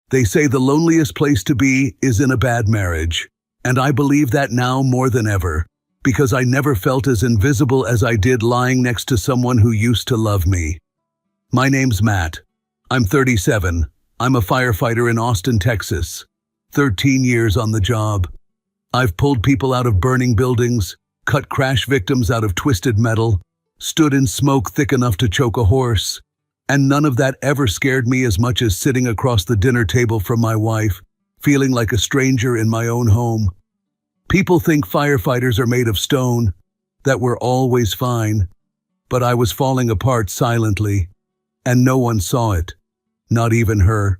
They say the loneliest place to be is in a bad marriage, and I believe that now more than ever, because I never felt as invisible as I did lying next to someone who used to love me. My name's Matt. I'm 37. I'm a firefighter in Austin, Texas. 13 years on the job. I've pulled people out of burning buildings, cut crash victims out of twisted metal, stood in smoke thick enough to choke a horse, and none of that ever scared me as much as sitting across the dinner table from my wife, feeling like a stranger in my own home. People think firefighters are made of stone, that we're always fine, but I was falling apart silently, and no one saw it, not even her.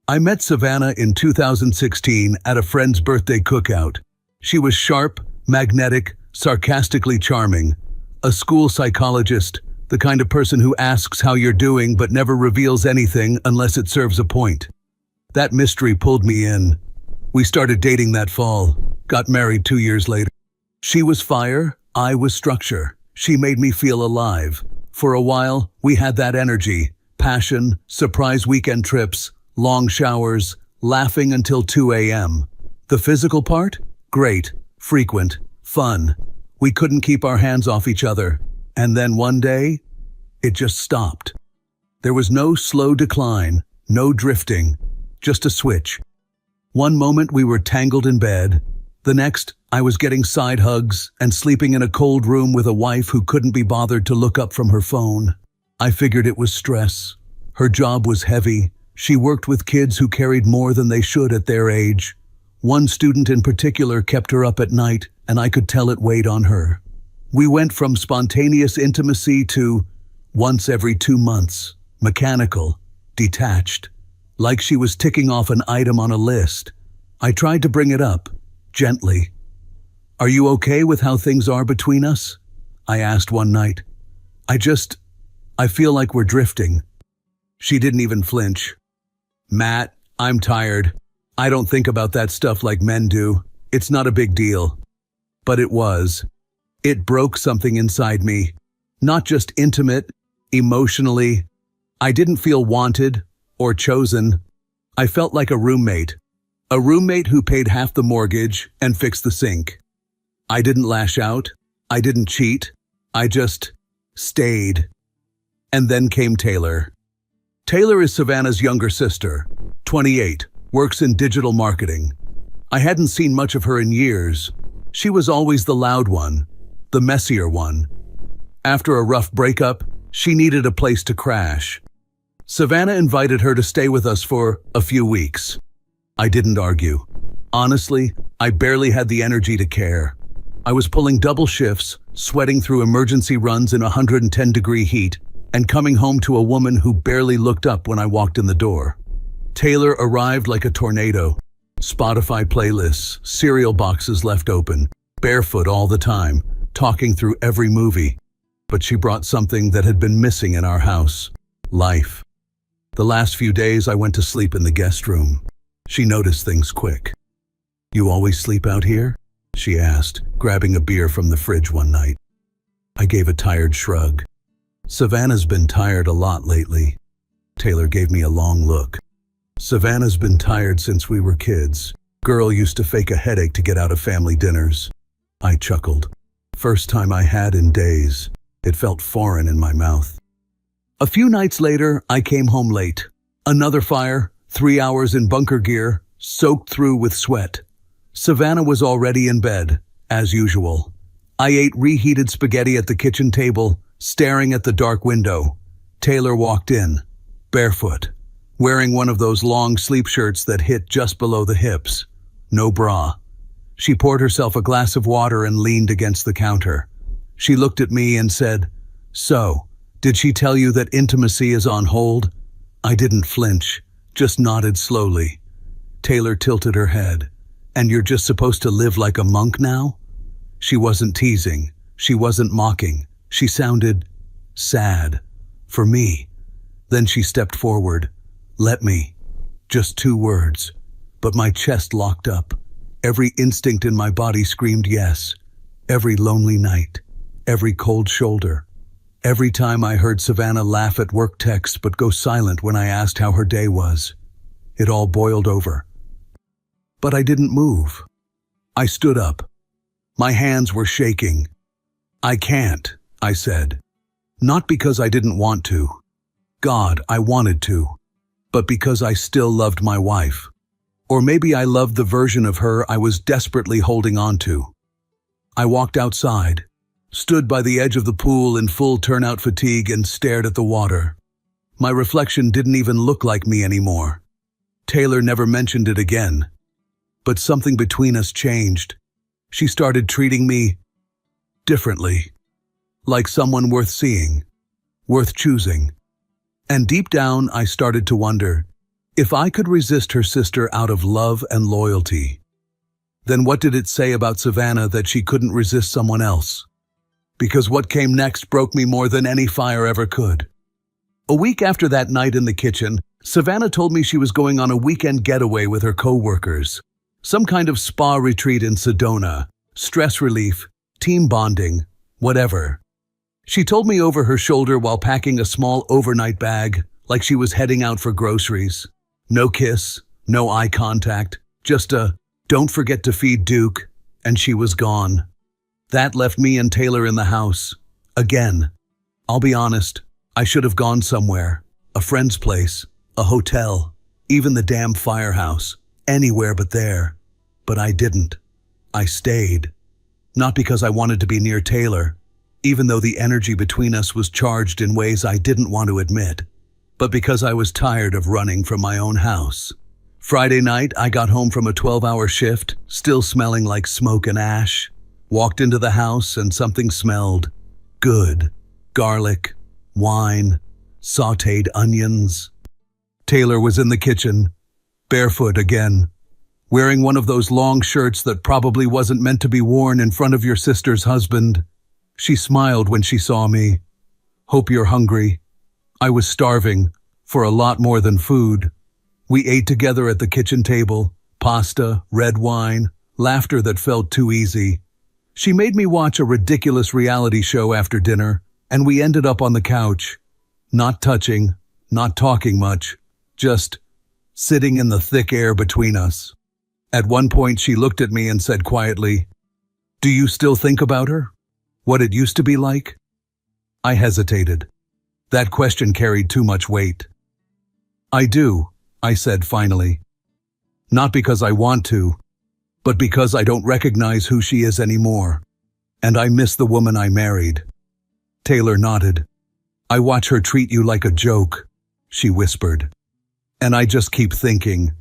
I met Savannah in 2016 at a friend's birthday cookout. She was sharp, magnetic, sarcastically charming, a school psychologist, the kind of person who asks how you're doing but never reveals anything unless it serves a point. That mystery pulled me in. We started dating that fall, got married 2 years later. She was fire, I was structure. She made me feel alive. For a while, we had that energy, passion, surprise weekend trips, long showers, laughing until 2 a.m. The physical part? Great, frequent, fun. We couldn't keep our hands off each other. And then one day, it just stopped. There was no slow decline, no drifting, just a switch. One moment we were tangled in bed. The next, I was getting side hugs and sleeping in a cold room with a wife who couldn't be bothered to look up from her phone. I figured it was stress. Her job was heavy. She worked with kids who carried more than they should at their age. One student in particular kept her up at night, and I could tell it weighed on her. We went from spontaneous intimacy to once every 2 months, mechanical, detached, like she was ticking off an item on a list. I tried to bring it up, gently. "Are you okay with how things are between us?" I asked one night. I feel like we're drifting." She didn't even flinch. "Matt, I'm tired. I don't think about that stuff like men do. It's not a big deal." But it was. It broke something inside me. Not just intimate, emotionally. I didn't feel wanted or chosen. I felt like a roommate who paid half the mortgage and fixed the sink. I didn't lash out. I didn't cheat. I just stayed. And then came Taylor. Taylor is Savannah's younger sister, 28, works in digital marketing. I hadn't seen much of her in years. She was always the loud one, the messier one. After a rough breakup, she needed a place to crash. Savannah invited her to stay with us for a few weeks. I didn't argue. Honestly, I barely had the energy to care. I was pulling double shifts, sweating through emergency runs in 110-degree heat, and coming home to a woman who barely looked up when I walked in the door. Taylor arrived like a tornado. Spotify playlists, cereal boxes left open, barefoot all the time, talking through every movie. But she brought something that had been missing in our house: life. The last few days I went to sleep in the guest room. She noticed things quick. "You always sleep out here?" she asked, grabbing a beer from the fridge one night. I gave a tired shrug. "Savannah's been tired a lot lately." Taylor gave me a long look. "Savannah's been tired since we were kids. Girl used to fake a headache to get out of family dinners." I chuckled. First time I had in days. It felt foreign in my mouth. A few nights later, I came home late. Another fire, 3 hours in bunker gear, soaked through with sweat. Savannah was already in bed, as usual. I ate reheated spaghetti at the kitchen table, staring at the dark window. Taylor walked in, barefoot, wearing one of those long sleep shirts that hit just below the hips. No bra. She poured herself a glass of water and leaned against the counter. She looked at me and said, "So, did she tell you that intimacy is on hold?" I didn't flinch, just nodded slowly. Taylor tilted her head. "And you're just supposed to live like a monk now?" She wasn't teasing. She wasn't mocking. She sounded sad. For me. Then she stepped forward. "Let me." Just 2 words. But my chest locked up. Every instinct in my body screamed yes. Every lonely night. Every cold shoulder. Every time I heard Savannah laugh at work texts but go silent when I asked how her day was. It all boiled over. But I didn't move. I stood up. My hands were shaking. "I can't," I said. Not because I didn't want to. God, I wanted to. But because I still loved my wife. Or maybe I loved the version of her I was desperately holding on to. I walked outside, stood by the edge of the pool in full turnout fatigue and stared at the water. My reflection didn't even look like me anymore. Taylor never mentioned it again. But something between us changed. She started treating me differently. Like someone worth seeing, worth choosing. And deep down, I started to wonder, if I could resist her sister out of love and loyalty, then what did it say about Savannah that she couldn't resist someone else? Because what came next broke me more than any fire ever could. A week after that night in the kitchen, Savannah told me she was going on a weekend getaway with her co-workers. Some kind of spa retreat in Sedona, stress relief, team bonding, whatever. She told me over her shoulder while packing a small overnight bag, like she was heading out for groceries. No kiss, no eye contact, just a, "Don't forget to feed Duke," and she was gone. That left me and Taylor in the house. Again. I'll be honest, I should have gone somewhere. A friend's place, a hotel, even the damn firehouse. Anywhere but there. But I didn't. I stayed. Not because I wanted to be near Taylor, even though the energy between us was charged in ways I didn't want to admit, but because I was tired of running from my own house. Friday night, I got home from a 12-hour shift, still smelling like smoke and ash. Walked into the house and something smelled good. Garlic, wine, sautéed onions. Taylor was in the kitchen, barefoot again, wearing one of those long shirts that probably wasn't meant to be worn in front of your sister's husband. She smiled when she saw me. "Hope you're hungry." I was starving, for a lot more than food. We ate together at the kitchen table, pasta, red wine, laughter that felt too easy. She made me watch a ridiculous reality show after dinner, and we ended up on the couch. Not touching, not talking much, just sitting in the thick air between us. At one point she looked at me and said quietly, "Do you still think about her? What it used to be like?" I hesitated. That question carried too much weight. "I do," I said finally. "Not because I want to, but because I don't recognize who she is anymore. And I miss the woman I married." Taylor nodded. "I watch her treat you like a joke," she whispered. "And I just keep thinking,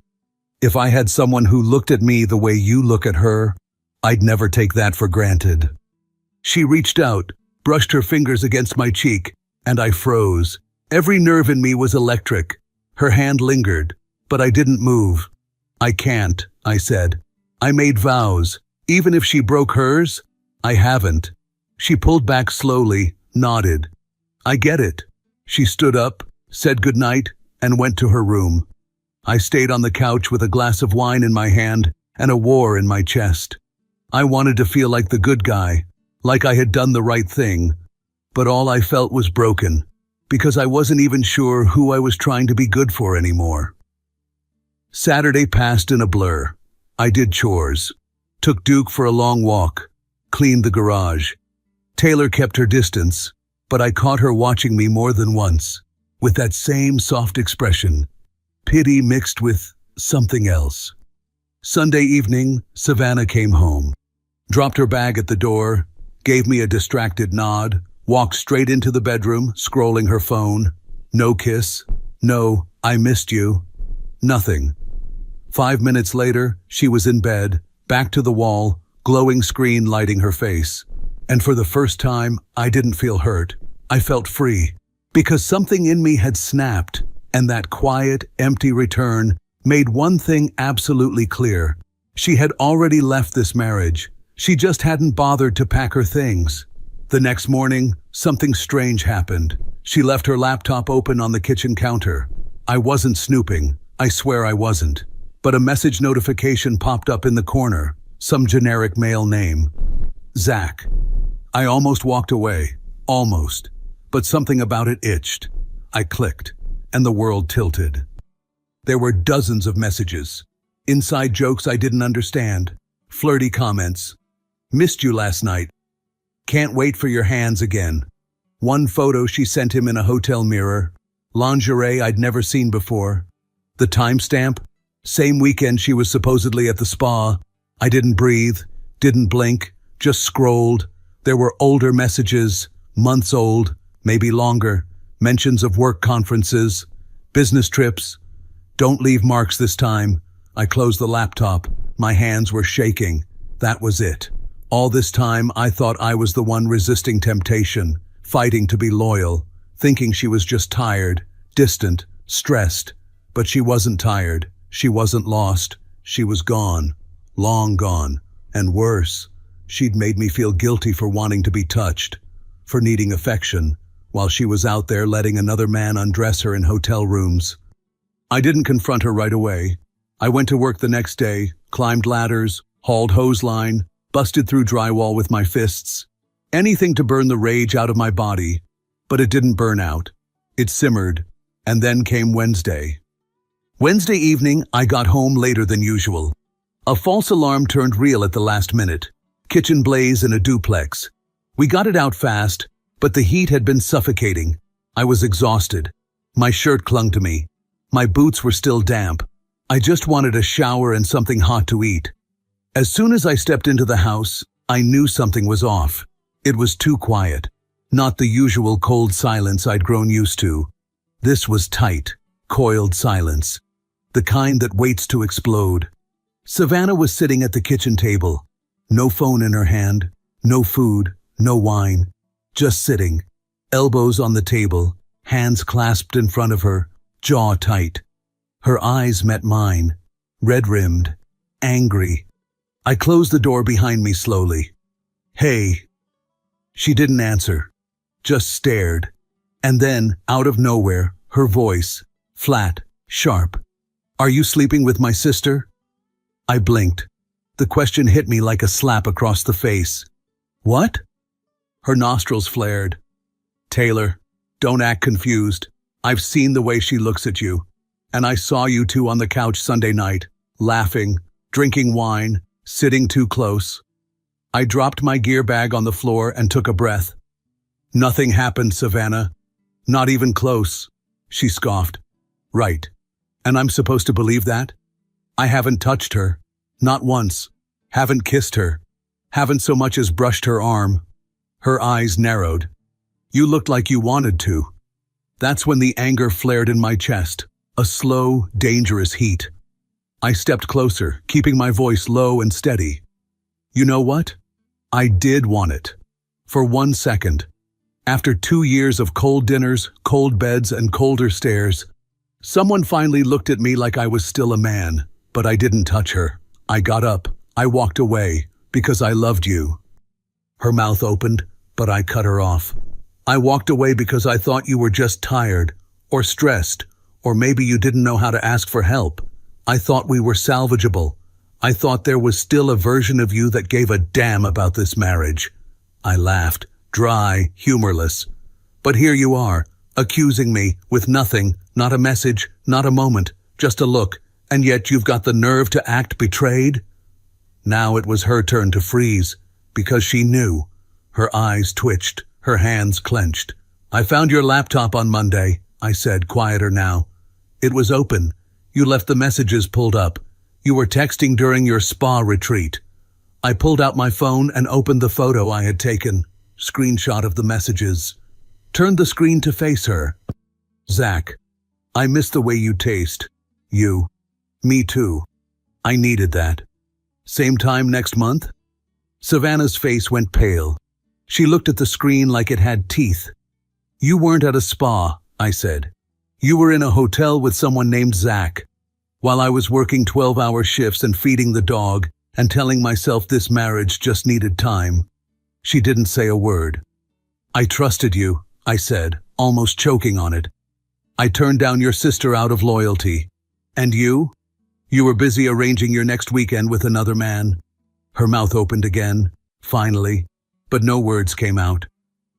if I had someone who looked at me the way you look at her, I'd never take that for granted." She reached out, brushed her fingers against my cheek, and I froze. Every nerve in me was electric. Her hand lingered, but I didn't move. "I can't," I said. "I made vows. Even if she broke hers, I haven't." She pulled back slowly, nodded. "I get it." She stood up, said goodnight, and went to her room. I stayed on the couch with a glass of wine in my hand and a war in my chest. I wanted to feel like the good guy, like I had done the right thing, but all I felt was broken, because I wasn't even sure who I was trying to be good for anymore. Saturday passed in a blur. I did chores, took Duke for a long walk, cleaned the garage. Taylor kept her distance, but I caught her watching me more than once, with that same soft expression, pity mixed with something else. Sunday evening, Savannah came home, dropped her bag at the door, gave me a distracted nod, walked straight into the bedroom, scrolling her phone. No kiss, no, "I missed you," nothing. 5 minutes later, she was in bed, back to the wall, glowing screen lighting her face. And for the first time, I didn't feel hurt. I felt free, because something in me had snapped, and that quiet, empty return made one thing absolutely clear. She had already left this marriage. She just hadn't bothered to pack her things. The next morning, something strange happened. She left her laptop open on the kitchen counter. I wasn't snooping. I swear I wasn't. But a message notification popped up in the corner. Some generic male name. Zach. I almost walked away. Almost. But something about it itched. I clicked, and the world tilted. There were dozens of messages. Inside jokes I didn't understand. Flirty comments. Missed you last night. Can't wait for your hands again. One photo she sent him in a hotel mirror. Lingerie I'd never seen before. The timestamp? Same weekend she was supposedly at the spa. I didn't breathe, didn't blink, just scrolled. There were older messages, months old, maybe longer. Mentions of work conferences, business trips. Don't leave marks this time. I closed the laptop. My hands were shaking. That was it. All this time I thought I was the one resisting temptation, fighting to be loyal, thinking she was just tired, distant, stressed. But she wasn't tired. She wasn't lost. She was gone. Long gone. And worse, she'd made me feel guilty for wanting to be touched, for needing affection, while she was out there letting another man undress her in hotel rooms. I didn't confront her right away. I went to work the next day, climbed ladders, hauled hose line, busted through drywall with my fists. Anything to burn the rage out of my body. But it didn't burn out. It simmered. And then came Wednesday. Wednesday evening, I got home later than usual. A false alarm turned real at the last minute. Kitchen blaze in a duplex. We got it out fast, but the heat had been suffocating. I was exhausted. My shirt clung to me. My boots were still damp. I just wanted a shower and something hot to eat. As soon as I stepped into the house, I knew something was off. It was too quiet. Not the usual cold silence I'd grown used to. This was tight, coiled silence. The kind that waits to explode. Savannah was sitting at the kitchen table. No phone in her hand, no food, no wine. Just sitting, elbows on the table, hands clasped in front of her, jaw tight. Her eyes met mine, red-rimmed, angry. I closed the door behind me slowly. Hey. She didn't answer, just stared. And then, out of nowhere, her voice, flat, sharp. Are you sleeping with my sister? I blinked. The question hit me like a slap across the face. What? Her nostrils flared. Taylor, don't act confused. I've seen the way she looks at you. And I saw you two on the couch Sunday night, laughing, drinking wine, sitting too close. I dropped my gear bag on the floor and took a breath. Nothing happened, Savannah. Not even close. She scoffed. Right. And I'm supposed to believe that? I haven't touched her. Not once. Haven't kissed her. Haven't so much as brushed her arm. Her eyes narrowed. You looked like you wanted to. That's when the anger flared in my chest. A slow, dangerous heat. I stepped closer, keeping my voice low and steady. You know what? I did want it. For 1 second. After 2 years of cold dinners, cold beds, and colder stares, someone finally looked at me like I was still a man, but I didn't touch her. I got up. I walked away, because I loved you. Her mouth opened, but I cut her off. I walked away because I thought you were just tired, or stressed, or maybe you didn't know how to ask for help. I thought we were salvageable. I thought there was still a version of you that gave a damn about this marriage. I laughed, dry, humorless. But here you are, accusing me, with nothing, not a message, not a moment, just a look, and yet you've got the nerve to act betrayed? Now it was her turn to freeze, because she knew. Her eyes twitched, her hands clenched. I found your laptop on Monday, I said, quieter now. It was open. You left the messages pulled up. You were texting during your spa retreat. I pulled out my phone and opened the photo I had taken. Screenshot of the messages. Turned the screen to face her. Zach, I miss the way you taste. You. Me too. I needed that. Same time next month? Savannah's face went pale. She looked at the screen like it had teeth. You weren't at a spa, I said. You were in a hotel with someone named Zach. While I was working 12-hour shifts and feeding the dog and telling myself this marriage just needed time. She didn't say a word. I trusted you, I said, almost choking on it. I turned down your sister out of loyalty. And you? You were busy arranging your next weekend with another man. Her mouth opened again, finally, but no words came out.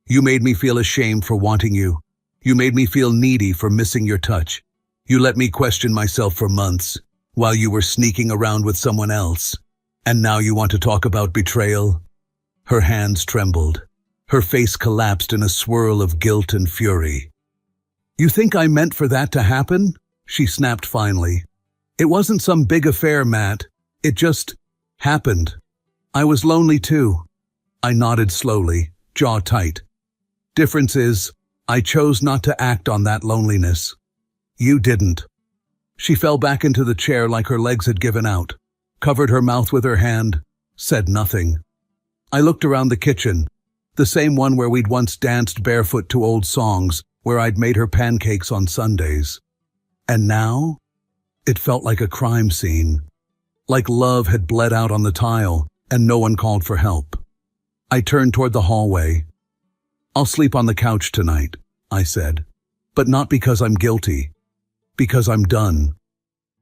You made me feel ashamed for wanting you. You made me feel needy for missing your touch. You let me question myself for months, while you were sneaking around with someone else. And now you want to talk about betrayal? Her hands trembled. Her face collapsed in a swirl of guilt and fury. You think I meant for that to happen? She snapped finally. It wasn't some big affair, Matt. It just happened. I was lonely too. I nodded slowly, jaw tight. Difference is, I chose not to act on that loneliness. You didn't. She fell back into the chair like her legs had given out, covered her mouth with her hand, said nothing. I looked around the kitchen, the same one where we'd once danced barefoot to old songs, where I'd made her pancakes on Sundays. And now? It felt like a crime scene. Like love had bled out on the tile, and no one called for help. I turned toward the hallway. I'll sleep on the couch tonight, I said. But not because I'm guilty. Because I'm done.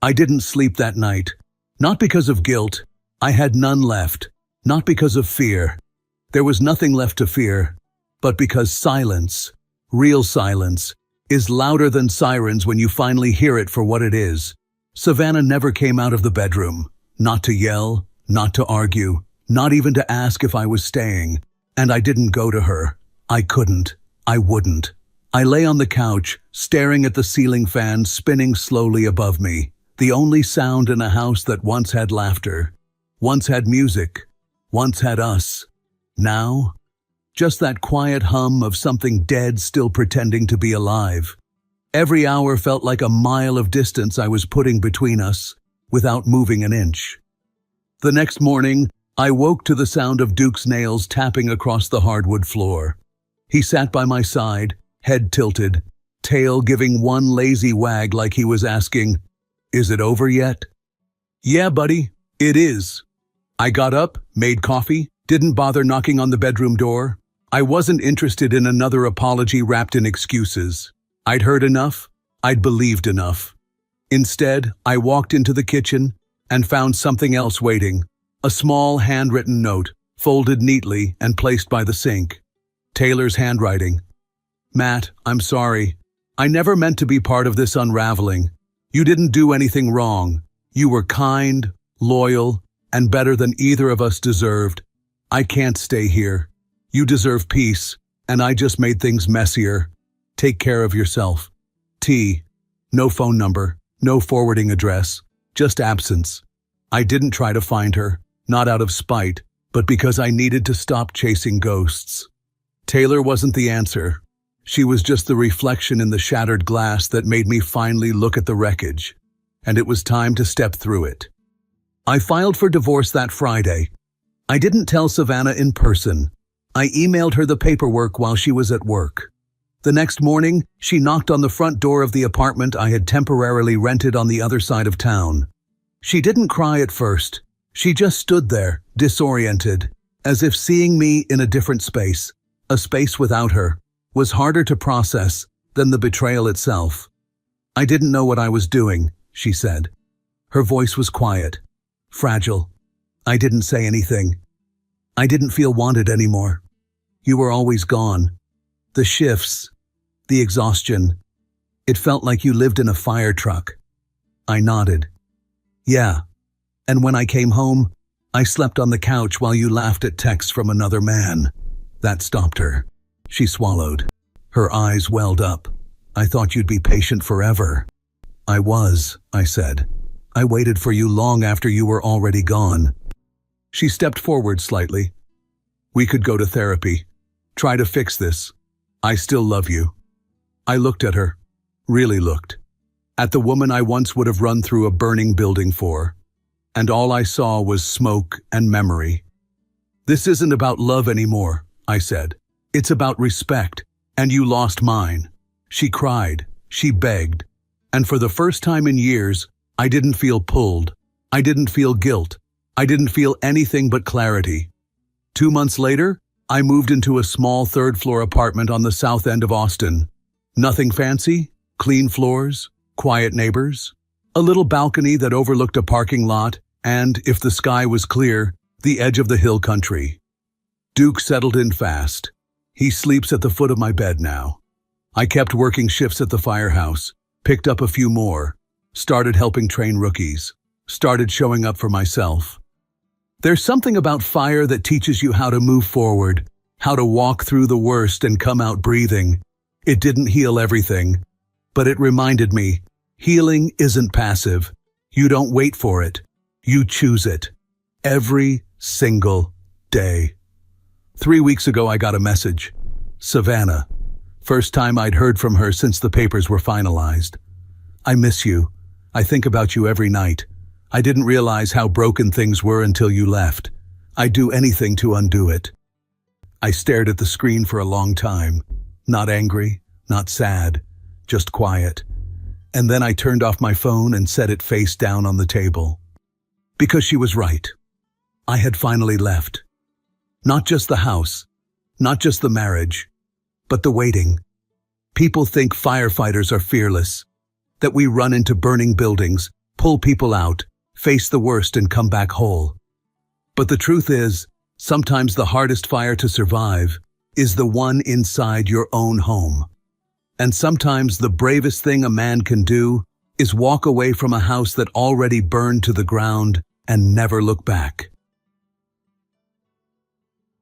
I didn't sleep that night. Not because of guilt. I had none left. Not because of fear. There was nothing left to fear. But because silence, real silence, is louder than sirens when you finally hear it for what it is. Savannah never came out of the bedroom. Not to yell, not to argue, not even to ask if I was staying. And I didn't go to her. I couldn't. I wouldn't. I lay on the couch, staring at the ceiling fan spinning slowly above me, the only sound in a house that once had laughter, once had music, once had us. Now, just that quiet hum of something dead still pretending to be alive. Every hour felt like a mile of distance I was putting between us, without moving an inch. The next morning, I woke to the sound of Duke's nails tapping across the hardwood floor. He sat by my side, head tilted, tail giving one lazy wag like he was asking, "Is it over yet?" "Yeah, buddy, it is." I got up, made coffee, didn't bother knocking on the bedroom door. I wasn't interested in another apology wrapped in excuses. I'd heard enough. I'd believed enough. Instead, I walked into the kitchen and found something else waiting. A small handwritten note, folded neatly and placed by the sink. Taylor's handwriting. Matt, I'm sorry. I never meant to be part of this unraveling. You didn't do anything wrong. You were kind, loyal, and better than either of us deserved. I can't stay here. You deserve peace, and I just made things messier. Take care of yourself. T. No phone number, no forwarding address, just absence. I didn't try to find her, not out of spite, but because I needed to stop chasing ghosts. Taylor wasn't the answer. She was just the reflection in the shattered glass that made me finally look at the wreckage, and it was time to step through it. I filed for divorce that Friday. I didn't tell Savannah in person. I emailed her the paperwork while she was at work. The next morning, she knocked on the front door of the apartment I had temporarily rented on the other side of town. She didn't cry at first. She just stood there, disoriented, as if seeing me in a different space, a space without her, was harder to process than the betrayal itself. I didn't know what I was doing, she said. Her voice was quiet, fragile. I didn't say anything. I didn't feel wanted anymore. You were always gone. The shifts, the exhaustion. It felt like you lived in a fire truck. I nodded. Yeah. And when I came home, I slept on the couch while you laughed at texts from another man. That stopped her. She swallowed. Her eyes welled up. I thought you'd be patient forever. I was, I said. I waited for you long after you were already gone. She stepped forward slightly. We could go to therapy. Try to fix this. I still love you. I looked at her. Really looked. At the woman I once would have run through a burning building for. And all I saw was smoke and memory. This isn't about love anymore, I said. It's about respect, and you lost mine. She cried, she begged, and for the first time in years, I didn't feel pulled. I didn't feel guilt. I didn't feel anything but clarity. 2 months later, I moved into a small third-floor apartment on the south end of Austin. Nothing fancy, clean floors, quiet neighbors, a little balcony that overlooked a parking lot, and, if the sky was clear, the edge of the hill country. Duke settled in fast. He sleeps at the foot of my bed now. I kept working shifts at the firehouse, Picked up a few more, started helping train rookies, started showing up for myself. There's something about fire that teaches you how to move forward, how to walk through the worst and come out breathing. It didn't heal everything, but it reminded me, healing isn't passive. You don't wait for it. You choose it. Every single day. 3 weeks ago, I got a message. Savannah. First time I'd heard from her since the papers were finalized. I miss you. I think about you every night. I didn't realize how broken things were until you left. I'd do anything to undo it. I stared at the screen for a long time. Not angry, not sad, just quiet. And then I turned off my phone and set it face down on the table. Because she was right. I had finally left. Not just the house, not just the marriage, but the waiting. People think firefighters are fearless, that we run into burning buildings, pull people out, face the worst and come back whole. But the truth is, sometimes the hardest fire to survive is the one inside your own home. And sometimes the bravest thing a man can do is walk away from a house that already burned to the ground and never look back.